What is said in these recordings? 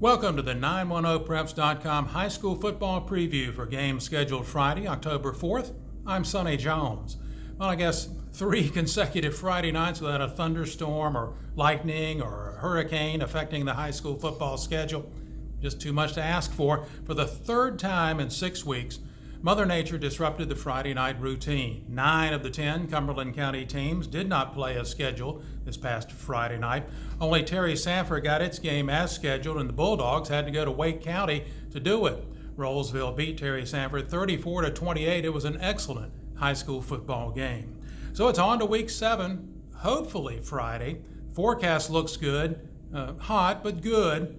Welcome to the 910preps.com high school football preview for games scheduled Friday, October 4th. I'm Sonny Jones. Well, I guess 3 consecutive Friday nights without a thunderstorm or lightning or a hurricane affecting the high school football schedule. Just too much to ask for. For the 3rd time in 6 weeks, Mother Nature disrupted the Friday night routine. 9 of the 10 Cumberland County teams did not play as scheduled this past Friday night. Only Terry Sanford got its game as scheduled, and the Bulldogs had to go to Wake County to do it. Rollsville beat Terry Sanford 34-28. It was an excellent high school football game. So it's on to week 7, hopefully Friday. Forecast looks good, hot but good.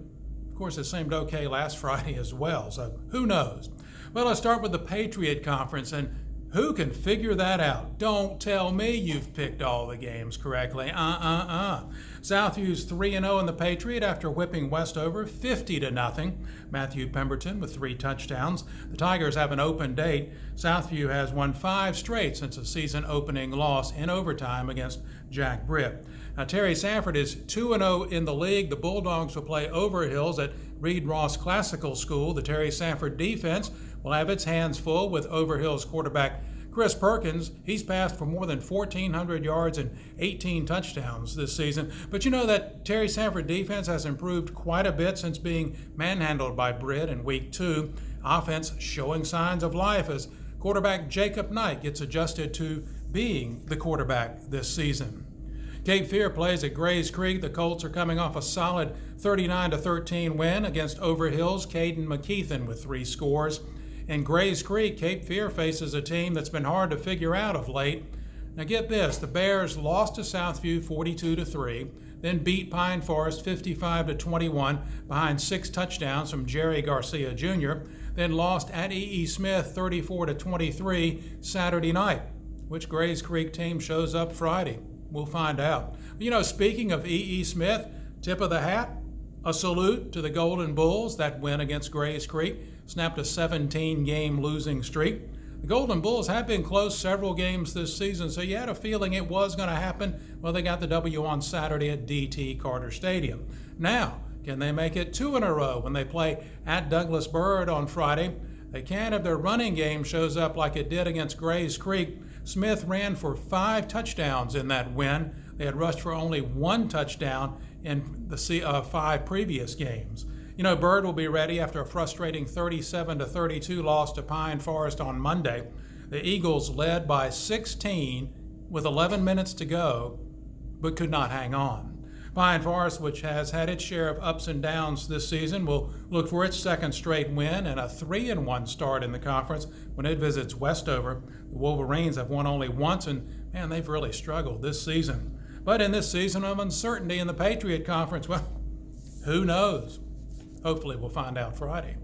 Of course, it seemed okay last Friday as well, so who knows? Well, let's start with the Patriot Conference, and who can figure that out? Don't tell me you've picked all the games correctly. Southview's 3-0 in the Patriot after whipping Westover 50-0. Matthew Pemberton with 3 touchdowns. The Tigers have an open date. Southview has won 5 straight since a season opening loss in overtime against Jack Britt. Now, Terry Sanford is 2-0 in the league. The Bulldogs will play Overhills at Reed Ross Classical School. The Terry Sanford defense will have its hands full with Overhill's quarterback Chris Perkins. He's passed for more than 1,400 yards and 18 touchdowns this season. But you know that Terry Sanford defense has improved quite a bit since being manhandled by Britt in week 2. Offense showing signs of life as quarterback Jacob Knight gets adjusted to being the quarterback this season. Cape Fear plays at Grays Creek. The Colts are coming off a solid 39-13 win against Overhill's Caden McKeithen with 3 scores. In Grays Creek, Cape Fear faces a team that's been hard to figure out of late. Now get this, the Bears lost to Southview 42-3, then beat Pine Forest 55-21 behind 6 touchdowns from Jerry Garcia Jr., then lost at E.E. Smith 34-23 Saturday night. Which Grays Creek team shows up Friday? We'll find out. You know, speaking of E.E. Smith, tip of the hat, a salute to the Golden Bulls. That win against Grays Creek snapped a 17-game losing streak. The Golden Bulls have been close several games this season, so you had a feeling it was going to happen. Well, they got the W on Saturday at D.T. Carter Stadium. Now, can they make it 2 in a row when they play at Douglas Byrd on Friday? They can if their running game shows up like it did against Grays Creek. Smith ran for 5 touchdowns in that win. They had rushed for only 1 touchdown in the 5 previous games. You know, Byrd will be ready after a frustrating 37-32 loss to Pine Forest on Monday. The Eagles led by 16 with 11 minutes to go, but could not hang on. Pine Forest, which has had its share of ups and downs this season, will look for its 2nd straight win and a 3-1 start in the conference when it visits Westover. The Wolverines have won only once, and man, they've really struggled this season. But in this season of uncertainty in the Patriot Conference, well, who knows? Hopefully we'll find out Friday.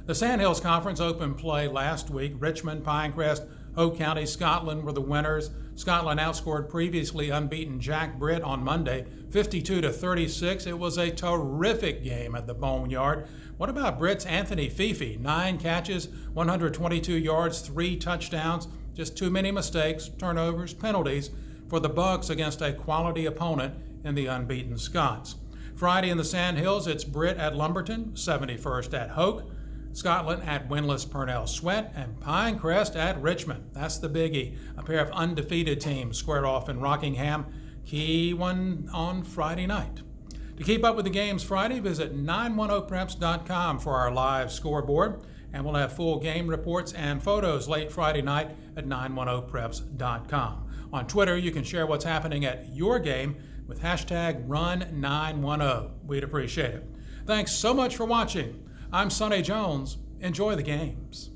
The Sandhills Conference opened play last week. Richmond, Pinecrest, Hope County, Scotland were the winners. Scotland outscored previously unbeaten Jack Britt on Monday, 52-36. It was a terrific game at the Boneyard. What about Britt's Anthony Fifi? 9 catches, 122 yards, 3 touchdowns. Just too many mistakes, turnovers, penalties for the Bucks against a quality opponent in the unbeaten Scots. Friday in the Sandhills, it's Britt at Lumberton, 71st at Hoke, Scotland at winless Purnell Sweat, and Pinecrest at Richmond. That's the biggie. A pair of undefeated teams square off in Rockingham. Key one on Friday night. To keep up with the games Friday, visit 910preps.com for our live scoreboard, and we'll have full game reports and photos late Friday night at 910preps.com. On Twitter, you can share what's happening at your game with hashtag Run910. We'd appreciate it. Thanks so much for watching. I'm Sonny Jones. Enjoy the games.